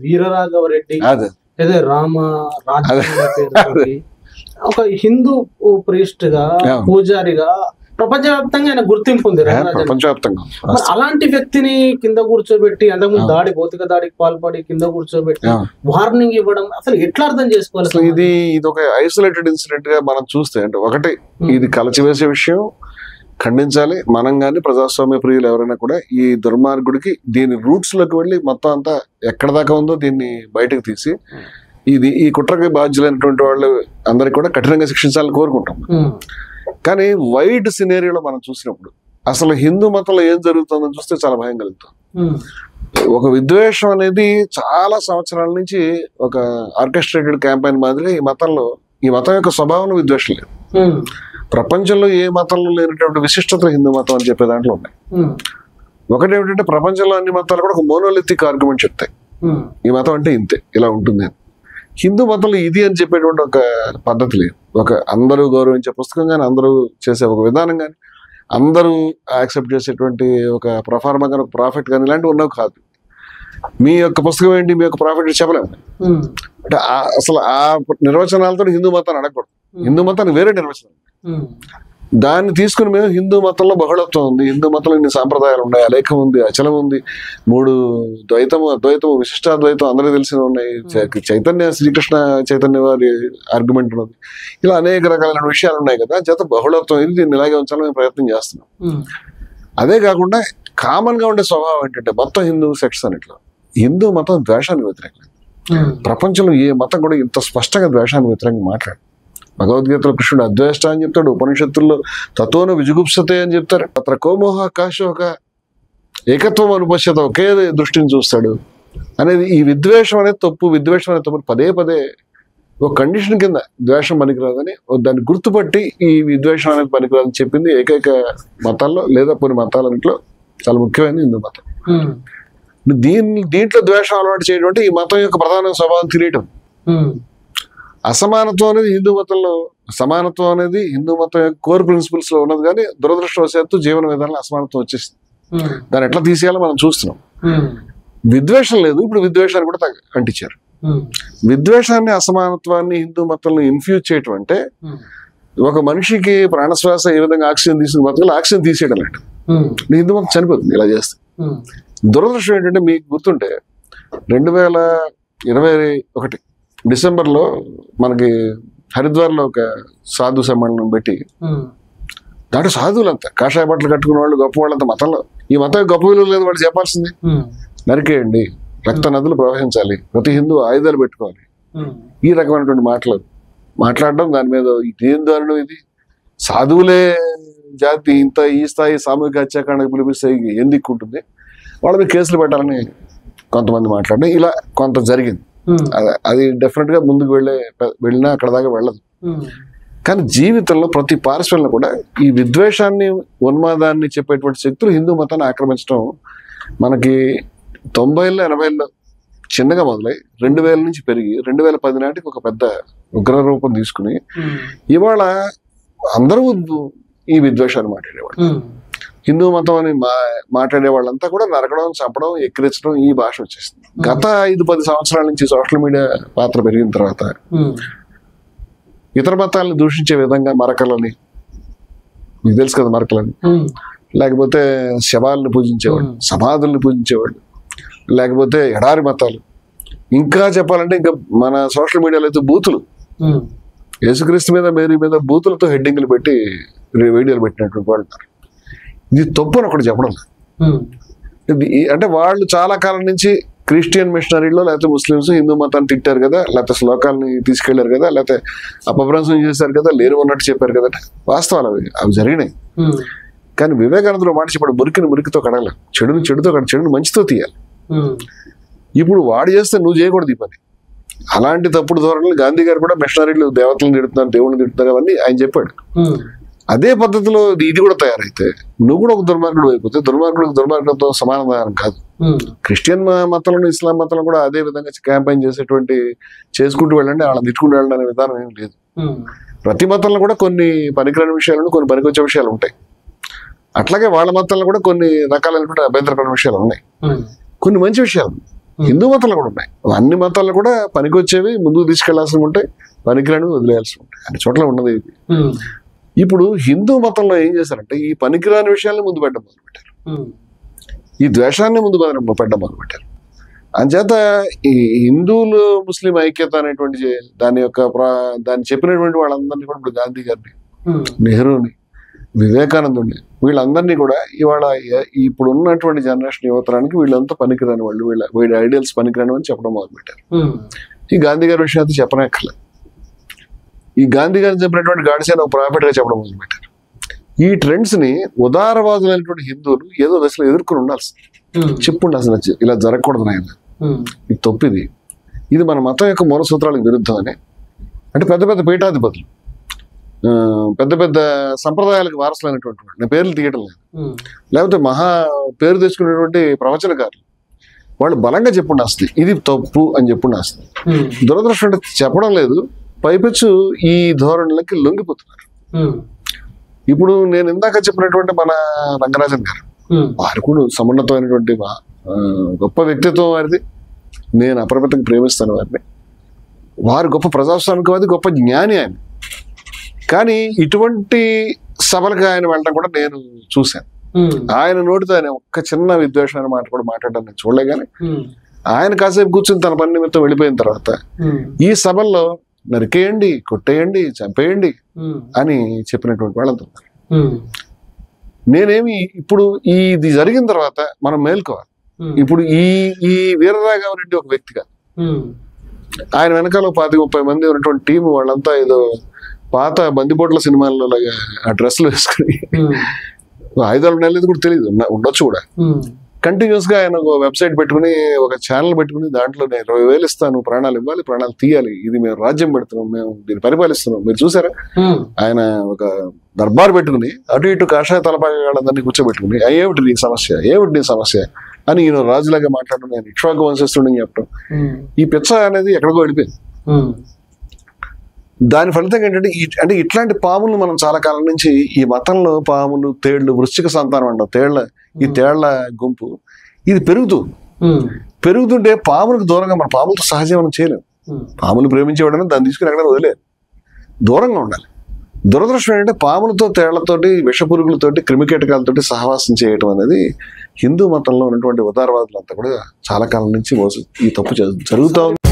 వీరరాఘవరెడ్డి, అదే రామ రాజ్యం, ఒక హిందూ ప్రీస్ట్ గా, పూజారిగా ప్రపంచవ్యాప్తంగా ఆయన గుర్తింపు ఉంది. అలాంటి వ్యక్తిని కింద కూర్చోబెట్టి, అంతకుముందు భౌతిక దాడికి పాల్పడి కింద కూర్చోబెట్టి వార్నింగ్ ఇవ్వడం అసలు ఎట్లా అర్థం చేసుకోవాలి? ఇది ఒక ఐసోలేటెడ్ ఇన్సిడెంట్ గా మనం చూస్తే, అంటే ఒకటి ఇది కలచివేసే విషయం, ఖండించాలి. మనం కానీ ప్రజాస్వామ్య ప్రియులు ఎవరైనా కూడా ఈ దుర్మార్గుడికి దీని రూట్స్ లోకి వెళ్ళి మొత్తం అంతా ఎక్కడ దాకా ఉందో దీన్ని బయటకు తీసి ఈ కుట్రకి బాధ్యులైనటువంటి వాళ్ళు అందరికి కూడా కఠినంగా శిక్షించాలని కోరుకుంటాం. కానీ వైడ్ సినేరియోలో మనం చూసినప్పుడు అసలు హిందూ మతంలో ఏం జరుగుతుందని చూస్తే చాలా భయం కలుగుతాం. ఒక విద్వేషం అనేది చాలా సంవత్సరాల నుంచి ఒక ఆర్కెస్ట్రేటెడ్ క్యాంపెయిన్ మాదిరి ఈ మతం యొక్క స్వభావం విద్వేషం లేదు. ప్రపంచంలో ఏ మతంలో లేనటువంటి విశిష్టతలు హిందూ మతం అని చెప్పే దాంట్లో ఉన్నాయి. ఒకటి ఏమిటంటే, ప్రపంచంలో అన్ని మతాలు కూడా ఒక మోనోలిథిక్ ఆర్గ్యుమెంట్ చెప్తాయి, ఈ మతం అంటే ఇంతే, ఇలా ఉంటుంది అని. హిందూ మతంలో ఇది అని చెప్పేటువంటి ఒక పద్ధతి లేదు. ఒక అందరూ గౌరవించే పుస్తకం కానీ, అందరూ చేసే ఒక విధానం కానీ, అందరూ యాక్సెప్ట్ చేసేటువంటి ఒక ప్రొఫార్మా కానీ, ఒక ప్రాఫిట్ కానీ ఇలాంటివి ఉన్నవి కాదు. మీ యొక్క పుస్తకం ఏంటి, మీ యొక్క ప్రాఫిట్ చెప్పలేము. అంటే అసలు ఆ నిర్వచనాలతో హిందూ మతాన్ని అడగకూడదు. హిందూ మతానికి వేరే నిర్వచనం. దాన్ని తీసుకుని మేము హిందూ మతంలో బహుళత్వం ఉంది, హిందూ మతంలో ఇన్ని సాంప్రదాయాలు ఉన్నాయి, అలేఖం ఉంది, అచలం ఉంది, 3 ద్వైతము, అద్వైతము, విశిష్టాద్వైతం అందరికీ తెలిసిన ఉన్నాయి, చైతన్య శ్రీకృష్ణ చైతన్య వారి ఆర్గ్యుమెంట్ ఉన్నది, ఇలా అనేక రకాలైన విషయాలు ఉన్నాయి కదా. చేత బహుళత్వం ఇది, దీన్ని ఇలాగే ఉంచాలని మేము ప్రయత్నం చేస్తున్నాం. అదే కాకుండా కామన్ గా ఉండే స్వభావం ఏంటంటే, మొత్తం హిందూ సెక్ట్స్ అన్నిట్లో హిందూ మతం ద్వేషానికి వ్యతిరేకం. ప్రపంచంలో ఏ మతం కూడా ఇంత స్పష్టంగా ద్వేషానికి వ్యతిరేకంగా మాట్లాడు. భగవద్గీతలో కృష్ణుడు అద్వేష్ట అని చెప్తాడు, ఉపనిషత్తుల్లో తత్వను విజుగుప్సతే అని చెప్తారు. అత్ర కోమోహ కాశోక ఏకత్వం అనుపశ్యత, ఒకే దృష్టిని చూస్తాడు అనేది. ఈ విద్వేషం అనేది తప్పు, విద్వేషం అనేది తప్పు పదే పదే ఒక కండిషన్ కింద ద్వేషం పనికిరాదని, దాన్ని గుర్తుపట్టి ఈ విద్వేషం అనేది పనికిరాదని చెప్పింది ఏకైక మతాల్లో లేదా కొన్ని మతాలన్నింటిలో చాలా ముఖ్యమైనది హిందూ మతం. దీంట్లో ద్వేషం అలవాటు చేయడం అంటే ఈ మతం యొక్క ప్రధాన స్వభావం తెలియటం. అసమానత్వం అనేది హిందూ మతంలో, సమానత్వం అనేది హిందూ మతం యొక్క కోర్ ప్రిన్సిపల్స్ లో ఉన్నది. కానీ దురదృష్టవశాత్తు జీవన విధానంలో అసమానత్వం వచ్చేసింది. దాన్ని ఎట్లా తీసేయాలో మనం చూస్తున్నాం. విద్వేషం లేదు, ఇప్పుడు విద్వేషాన్ని కూడా అంటించారు. విద్వేషాన్ని, అసమానత్వాన్ని హిందూ మతంలో ఇన్ఫ్యూజ్ చేయటం అంటే, ఒక మనిషికి ప్రాణశ్వాస ఏ విధంగా ఆక్సిజన్ తీసుకుని బతకాలి, ఆక్సిజన్ తీసేయడం లేదు. హిందూ మతం చనిపోతుంది ఇలా చేస్తే. దురదృష్టం ఏంటంటే, మీకు గుర్తుంటే 2021 డిసెంబర్లో మనకి హరిద్వార్లో ఒక సాధు సమ్మేళనం పెట్టి, దాంట్లో సాధువులంతా కాషాయ బట్టలు కట్టుకున్న వాళ్ళు, గొప్ప వాళ్ళంతా మతంలో, ఈ మతం గొప్ప విలువ లేదు వాళ్ళు చెప్పాల్సింది. నరికేయండి, రక్త నదులు ప్రవహించాలి, ప్రతి హిందూ ఆయుధాలు పెట్టుకోవాలి, ఈ రకమైనటువంటి మాట్లాడడం, దాని మీద దేని దారుణం ఇది. సాధువులే జాతి ఇంత ఈ స్థాయి సామూహిక హత్యాకాండకు పిలిపిస్తే ఏం దిక్కుంటుంది, వాళ్ళ మీద కేసులు పెట్టాలని కొంతమంది మాట్లాడడం, ఇలా కొంత జరిగింది. అది డెఫినెట్ గా ముందుకు వెళ్ళినా అక్కడ దాకా వెళ్ళదు. కానీ జీవితంలో ప్రతి పార్శ్వంలో కూడా ఈ విద్వేషాన్ని, ఉన్మాదాన్ని చెప్పేటువంటి శక్తులు హిందూ మతాన్ని ఆక్రమించడం మనకి 90ల్లో 80ల్లో చిన్నగా మొదలై 2000 నుంచి పెరిగి 2010 నాటికి ఒక పెద్ద ఉగ్ర రూపం తీసుకుని ఇవాళ అందరూ ఈ విద్వేషాన్ని మాట్లాడేవాళ్ళు. హిందూ మతం అని మాట్లాడే వాళ్ళంతా కూడా నరకడం, చంపడం, ఎక్కిరించడం, ఈ భాష వచ్చేసింది. గత 5-10 సంవత్సరాల నుంచి సోషల్ మీడియా పాత్ర పెరిగిన తర్వాత ఇతర మతాలను దూషించే విధంగా మరకలని, మీకు తెలుసు కదా మరకలని, లేకపోతే శవాలను పూజించేవాళ్ళు, సమాధుల్ని పూజించేవాళ్ళు, లేకపోతే ఎడారి మతాలు, ఇంకా చెప్పాలంటే ఇంకా మన సోషల్ మీడియాలో అయితే బూతులు, యేసుక్రీస్తు మీద, మేరీ మీద బూతులతో హెడ్డింగ్లు పెట్టి వీడియోలు పెట్టినటువంటి వాళ్ళు. ఇది తప్పు అని ఒకటి చెప్పడం. అంటే వాళ్ళు చాలా కాలం నుంచి క్రిస్టియన్ మిషనరీలో లేకపోతే ముస్లిమ్స్ హిందూ మతాన్ని తిట్టారు కదా, లేకపోతే శ్లోకాలని తీసుకెళ్లారు కదా, లేకపోతే అపభ్రంశం చేశారు కదా, లేరు ఉన్నట్టు చెప్పారు కదా. వాస్తవాలు అవి జరిగినాయి. కానీ వివేకానందుడు మాట చెప్పాడు, మురికిని మురికితో కడగల, చెడుని చెడుతో చెడుని మంచితో తీయాలి. ఇప్పుడు వాడు చేస్తే నువ్వు చేయకూడదు ఈ పని. అలాంటి తప్పుడు ధోరణులు గాంధీ గారు కూడా మిషనరీలు దేవతలను తిడుతున్నారు, దేవుడిని తిడుతున్నారు, అవన్నీ ఆయన చెప్పాడు. అదే పద్ధతిలో ఇది కూడా తయారైతే నువ్వు కూడా ఒక దుర్మార్గుడు అయిపోతే, దుర్మార్గుడితో సమాధానం కాదు. క్రిస్టియన్ మతంలో, ఇస్లాం మతంలో కూడా అదే విధంగా క్యాంపెయిన్ చేసుకుంటూ వెళ్ళండి, వాళ్ళని తిట్టుకుంటూ వెళ్ళండి అనే విధానం ఏం లేదు. ప్రతి మతంలో కూడా కొన్ని పనికిరాని విషయాలు, కొన్ని పనికొచ్చే విషయాలు ఉంటాయి. అట్లాగే వాళ్ళ మతంలో కూడా కొన్ని రకాలైనటువంటి అభ్యంతరకరమైన విషయాలు ఉన్నాయి, కొన్ని మంచి విషయాలు. హిందూ మతాలు కూడా ఉన్నాయి. అన్ని మతాలు కూడా పనికొచ్చేవి ముందుకు తీసుకెళ్లాల్సి ఉంటాయి, పనికిరాని వదిలేయాల్సి ఉంటాయి. అన్ని చోట్ల ఉన్నది ఇది. ఇప్పుడు హిందూ మతంలో ఏం చేశారంటే ఈ పనికిరాని విషయాన్ని ముందు పెట్టడం మొదలుపెట్టారు, ఈ ద్వేషాన్ని ముందు పెట్టడం మొదలుపెట్టారు. అంచేత ఈ హిందువులు ముస్లిం ఐక్యత అనేటువంటి దాన్ని చెప్పినటువంటి వాళ్ళందరినీ కూడా ఇప్పుడు గాంధీ గారిని, నెహ్రూని, వివేకానందుని, వీళ్ళందరినీ కూడా ఇవాళ ఇప్పుడు ఉన్నటువంటి జనరేషన్ యువతరానికి వీళ్ళంతా పనికిరాని వాళ్ళు, వీళ్ళ ఐడియల్స్ పనికిరాని అని చెప్పడం మొదలుపెట్టారు. ఈ గాంధీ గారి విషయం అయితే చెప్పనక్కర్లేదు. ఈ గాంధీ గారిని చెప్పినటువంటి గాడ్సేని ఒక ప్రాఫిట్ గా చెప్పడం మొదలుపెట్టారు. ఈ ట్రెండ్స్ ని ఉదారవాదులైనటువంటి హిందువులు ఏదో దశలో ఎదుర్కొని ఉండాల్సింది, చెప్పుండాల్సిన ఇలా జరగకూడదు నాయన, ఇది తప్పిది, ఇది మన మతం యొక్క మూల సూత్రాలకు విరుద్ధం అని. అంటే పెద్ద పెద్ద పీఠాధిపతులు, పెద్ద పెద్ద సంప్రదాయాలకు వారసులైనటువంటి వాళ్ళు, నేను పేర్లు తీయడం లేదు, లేకపోతే మహా పేరు తెచ్చుకునేటువంటి ప్రవచనకారులు, వాళ్ళు బలంగా చెప్పుండాల్సింది ఇది తప్పు అని చెప్పుండాల్సింది. దురదృష్టం అంటే చెప్పడం లేదు, పైపెచ్చు ఈ ధోరణులకి లొంగిపోతున్నారు. ఇప్పుడు నేను ఇందాక చెప్పినటువంటి మన రంగరాజన్ గారు, వారు కూడా సమున్నతమైనటువంటి గొప్ప వ్యక్తిత్వం వారిది, నేను అపరిమితంగా ప్రేమిస్తాను వారిని. వారు గొప్ప ప్రజాస్వామికవాది, గొప్ప జ్ఞాని ఆయన. కానీ ఇటువంటి సభలకు ఆయన వెళ్ళడం కూడా నేను చూశాను. ఆయన నోటితో ఆయన ఒక్క చిన్న విద్వేషమైన మాట కూడా మాట్లాడడం నేను చూడలే. కానీ ఆయన కాసేపు కూర్చొని తన పని నిమిత్తం వెళ్ళిపోయిన తర్వాత ఈ సభల్లో నరికేయండి, కొట్టేయండి, చంపేయండి అని చెప్పినటువంటి వాళ్ళంతా. నేనేమి ఇప్పుడు ఇది జరిగిన తర్వాత మనం మేల్కోవాలి. ఇప్పుడు ఈ వీరరాఘవ రెడ్డి ఒక వ్యక్తిగా, ఆయన వెనకాల 25-30 మంది ఉన్నటువంటి టీం, వాళ్ళంతా ఏదో పాత బందిపోట్ల సినిమాల్లో లాగా ఆ డ్రెస్సులు వేసుకుని 5-6 నెలలు కూడా తెలియదు, ఉండొచ్చు కూడా. కంటిన్యూస్ గా ఆయన ఒక వెబ్సైట్ పెట్టుకుని, ఒక ఛానల్ పెట్టుకుని, దాంట్లో నేను 20,000 ఇస్తాను, ప్రాణాలు ఇవ్వాలి, ప్రాణాలు తీయాలి, ఇది మేము రాజ్యం పెడుతున్నాం, మేము దీన్ని పరిపాలిస్తున్నాం. మీరు చూసారా, ఆయన ఒక దర్బార్ పెట్టుకుని అటు ఇటు కాషాయ తలపాగాళ్ళందరినీ కూర్చోబెట్టుకుని ఏమిటి నీ సమస్య, ఏమిటి నీ సమస్య అని ఈయన రాజులాగా మాట్లాడడం, నేను ఇక్ష్వాకు వంశస్థుడని చెప్పడం, ఈ పిచ్చ అనేది ఎక్కడికో వెళ్ళిపోయింది. దాని ఫలితంగా ఏంటంటే అంటే ఇట్లాంటి పాములు మనం చాలా కాలం నుంచి ఈ మతంలో పాములు, తేళ్లు, వృశ్చిక సంతానం అంటాం, ఈ తేళ్ల గుంపు ఇది పెరుగుతుంటే పాములకు దూరంగా, మన పాములతో సహజీవనం చేయలేము. పాములు ప్రేమించేవాడని దాన్ని తీసుకుని ఎక్కడ వదిలేదు, దూరంగా ఉండాలి. దురదృష్టం ఏంటంటే పాములతో, తేళ్లతోటి, విషపురుగులతోటి, క్రిమికీటకాలతోటి సహవాసం చేయటం అనేది హిందూ మతంలో ఉన్నటువంటి ఉదారవాదులంతా కూడా చాలా కాలం నుంచి ఈ తప్పు జరుగుతూ ఉంది.